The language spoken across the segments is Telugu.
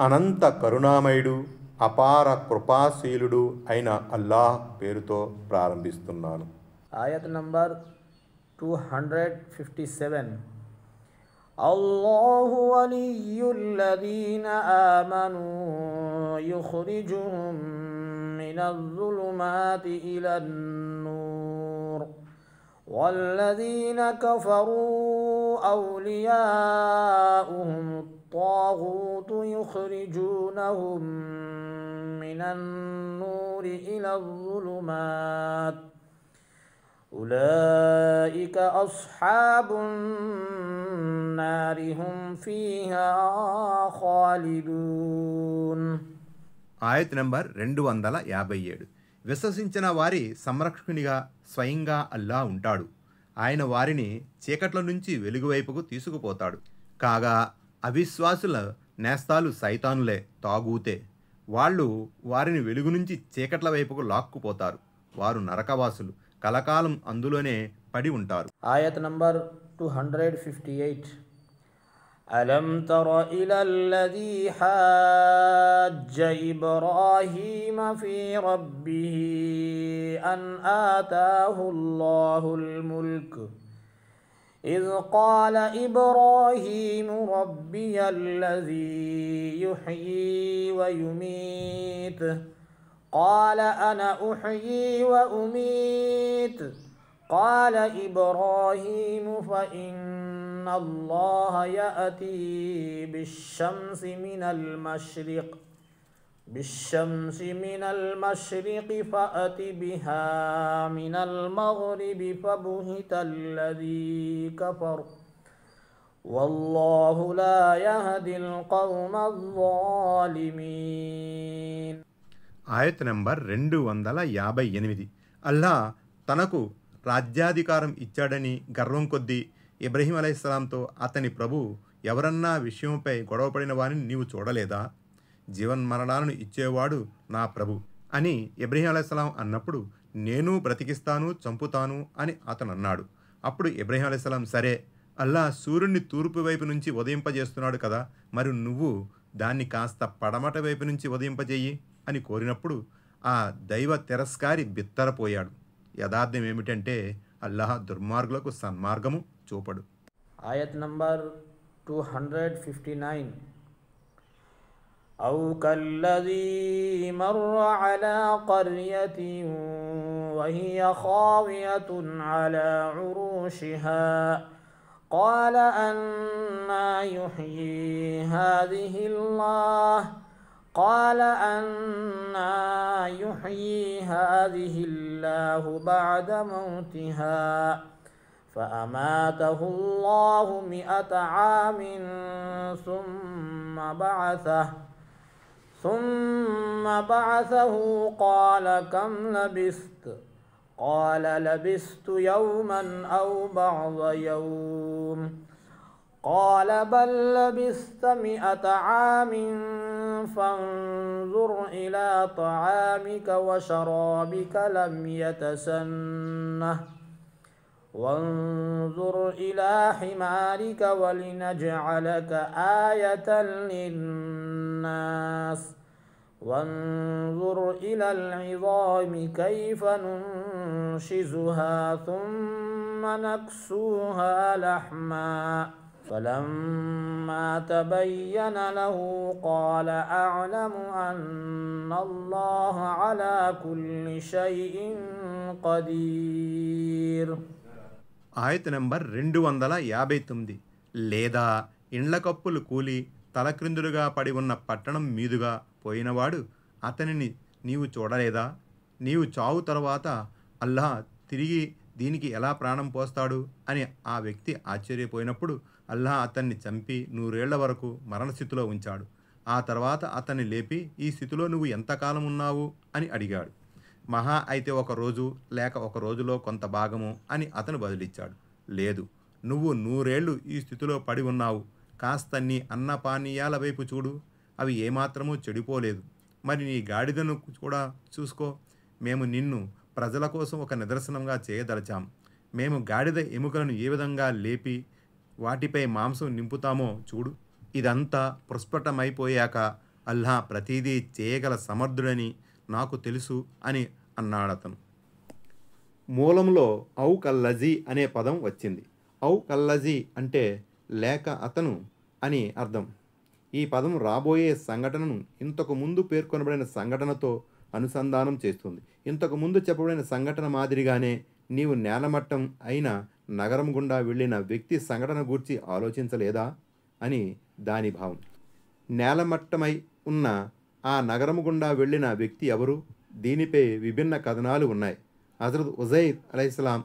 అనంత కరుణామయుడు అపార కృపాశీలుడు అయిన అల్లాహ్ పేరుతో ప్రారంభిస్తున్నాను. ఆయత్ నంబర్ 257. అల్లాహు వలియ్యుల్లదీన ఆమనూ యుఖ్రిజుహుం మినజ్జులుమాతి ఇలన్నూర్ వల్లదీన కఫరూ ఔలియాఉహుం الطاغوت يخرجونهم من النور إلى الظلمات أولئك أصحاب النار هم فيها خالدون. ఆయత్ నంబర్ 257. విశ్వసించిన వారి సంరక్షకునిగా స్వయంగా అల్లా ఉంటాడు. ఆయన వారిని చీకట్ల నుంచి వెలుగు వైపుకు తీసుకుపోతాడు. కాగా అవిశ్వాసుల నేస్తాలు సైతానులే, తాగూతే. వాళ్ళు వారిని వెలుగు నుంచి చీకట్ల వైపుకు లాక్కుపోతారు. వారు నరకవాసులు, కలకాలం అందులోనే పడి ఉంటారు. ఆయత్ నంబర్ 258. అలం తర ఇలల్లదీ హాజ్జ ఇబ్రాహీమ ఫీ రబ్బిహి అన్ ఆతాహుల్లాహుల్ ముల్క్ إذ قال إبراهيم ربي الذي يحيي ويميت قال أنا أحيي وأميت قال إبراهيم فإن الله يأتي بالشمس من المشرق فأت بها من المغرب فبهت الذي كفر والله لا يهدي القوم الظالمين. ఆయత్ నంబర్ 258. అల్లా తనకు రాజ్యాధికారం ఇచ్చాడని గర్వం కొద్దీ ఇబ్రహీం అలైహిస్సలాంతో అతని ప్రభు, ఎవరన్నా విషయంపై గొడవపడిన వారిని నీవు చూడలేదా? జీవన్మరణాలను ఇచ్చేవాడు నా ప్రభు అని ఇబ్రహీం అలైహిస్సలాం అన్నప్పుడు, నేను బ్రతికిస్తాను, చంపుతాను అని అతను అన్నాడు. అప్పుడు ఇబ్రహీం అలైహిస్సలాం, సరే, అల్లా సూర్యుడిని తూర్పు వైపు నుంచి ఉదయింపజేస్తున్నాడు కదా, మరి నువ్వు దాన్ని కాస్త పడమట వైపు నుంచి ఉదయింపజేయి అని కోరినప్పుడు ఆ దైవ తిరస్కారి బిత్తరపోయాడు. యథార్థం ఏమిటంటే అల్లాహ్ దుర్మార్గులకు సన్మార్గము చూపడు. ఆయత్ నంబర్ 259. أو كالذي مر على قرية وهي خاوية على عروشها قال أنى يحيي هذه الله بعد موتها فأماته الله 100 عام ثم بعثه قال كم لبثت قال لبثت يوما أو بعض يوم قال بل لبثت 100 عام فانظر إلى طعامك وشرابك لم يتسنه وانظر إلى حمارك ولنجعلك آية للناس وانظر إلى العظام كيف ننشزها ثم نكسوها لحما فلما تبين له قال أعلم أن الله على كل شيء قدير. ఆయత్ నంబర్ 259. లేదా ఇండ్ల కప్పులు కూలి తలక్రిందులుగా పడి ఉన్న పట్టణం మీదుగా పోయినవాడు అతనిని నీవు చూడలేదా? నీవు చావు తర్వాత అల్లాహ్ తిరిగి దీనికి ఎలా ప్రాణం పోస్తాడు అని ఆ వ్యక్తి ఆశ్చర్యపోయినప్పుడు అల్లాహ్ అతన్ని చంపి 100 ఏళ్ల వరకు మరణస్థితిలో ఉంచాడు. ఆ తర్వాత అతన్ని లేపి, ఈ స్థితిలో నువ్వు ఎంతకాలం ఉన్నావు అని అడిగాడు. మహా అయితే 1 రోజు లేక 1 రోజులో కొంత భాగము అని అతను బదులిచ్చాడు. లేదు, నువ్వు 100 ఏళ్ళు ఈ స్థితిలో పడి ఉన్నావు. కాస్త నీ అన్నపానీయాల వైపు చూడు, అవి ఏమాత్రమూ చెడిపోలేదు. మరి నీ గాడిదను కూడా చూసుకో. మేము నిన్ను ప్రజల కోసం ఒక నిదర్శనంగా చేయదలచాం. మేము గాడిద ఎముకలను ఏ విధంగా లేపి వాటిపై మాంసం నింపుతామో చూడు. ఇదంతా ప్రస్ఫుటమైపోయాక అల్లా ప్రతిదీ చేయగల సమర్థుడని నాకు తెలుసు అని అన్నాడతను. మూలంలో ఔ కల్లజీ అనే పదం వచ్చింది. ఔ కల్లజీ అంటే లేక అతను అని అర్థం. ఈ పదం రాబోయే సంఘటనను ఇంతకు ముందు పేర్కొనబడిన సంఘటనతో అనుసంధానం చేస్తుంది. ఇంతకు ముందు చెప్పబడిన సంఘటన మాదిరిగానే నీవు నేలమట్టం అయిన నగరం గుండా వెళ్ళిన వ్యక్తి సంఘటన గూర్చి ఆలోచించలేదా అని దాని భావం. నేలమట్టమై ఉన్న ఆ నగరము గుండా వెళ్ళిన వ్యక్తి ఎవరు? దీనిపై విభిన్న కథనాలు ఉన్నాయి. హజరత్ ఉజైర్ అలైహిస్సలాం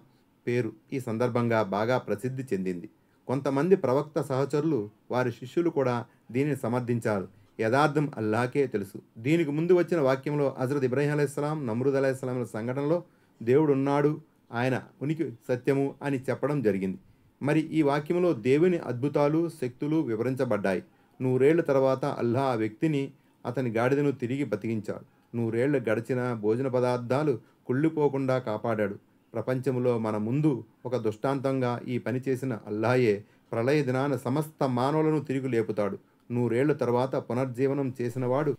పేరు ఈ సందర్భంగా బాగా ప్రసిద్ధి చెందింది. కొంతమంది ప్రవక్త సహచరులు వారి శిష్యులు కూడా దీనిని సమర్థించారు. యథార్థం అల్లాకే తెలుసు. దీనికి ముందు వచ్చిన వాక్యంలో హజరత్ ఇబ్రాహీం అలైహిస్సలాం, నమ్రూద్ అలైహిస్సలాంల సంఘటనలో దేవుడున్నాడు, ఆయన ఉనికి సత్యము అని చెప్పడం జరిగింది. మరి ఈ వాక్యంలో దేవుని అద్భుతాలు, శక్తులు వివరించబడ్డాయి. 100 ఏళ్ల తర్వాత అల్లా ఆ వ్యక్తిని, అతని గాడిదను తిరిగి బతికించాడు. 100 ఏళ్లు గడిచిన భోజన పదార్థాలు కుళ్ళిపోకుండా కాపాడాడు. ప్రపంచంలో మన ముందు ఒక దృష్టాంతంగా ఈ పని చేసిన అల్లాయే ప్రళయ దినాన సమస్త మానవులను తిరిగి లేపుతాడు. 100 ఏళ్ల తర్వాత పునర్జీవనం చేసినవాడు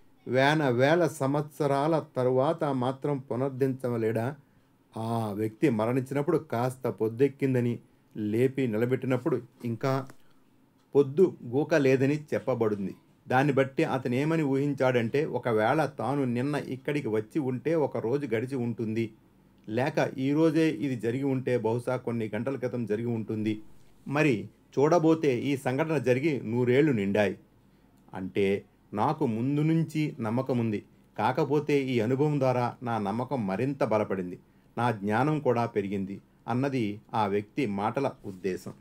వేల సంవత్సరాల తరువాత మాత్రం పునర్దించలేడా? ఆ వ్యక్తి మరణించినప్పుడు కాస్త పొద్దెక్కిందని, లేపి నిలబెట్టినప్పుడు ఇంకా పొద్దు గూక లేదని చెప్పబడింది. దాన్ని బట్టి అతను ఏమని ఊహించాడంటే, ఒకవేళ తాను నిన్న ఇక్కడికి వచ్చి ఉంటే ఒక రోజు గడిచి ఉంటుంది, లేక ఈరోజే ఇది జరిగి ఉంటే బహుశా కొన్ని గంటల క్రితం జరిగి ఉంటుంది. మరి చూడబోతే ఈ సంఘటన జరిగి 100 ఏళ్లు నిండాయి. అంటే నాకు ముందు నుంచి నమ్మకం ఉంది. కాకపోతే ఈ అనుభవం ద్వారా నా నమ్మకం మరింత బలపడింది, నా జ్ఞానం కూడా పెరిగింది అన్నది ఆ వ్యక్తి మాటల ఉద్దేశం.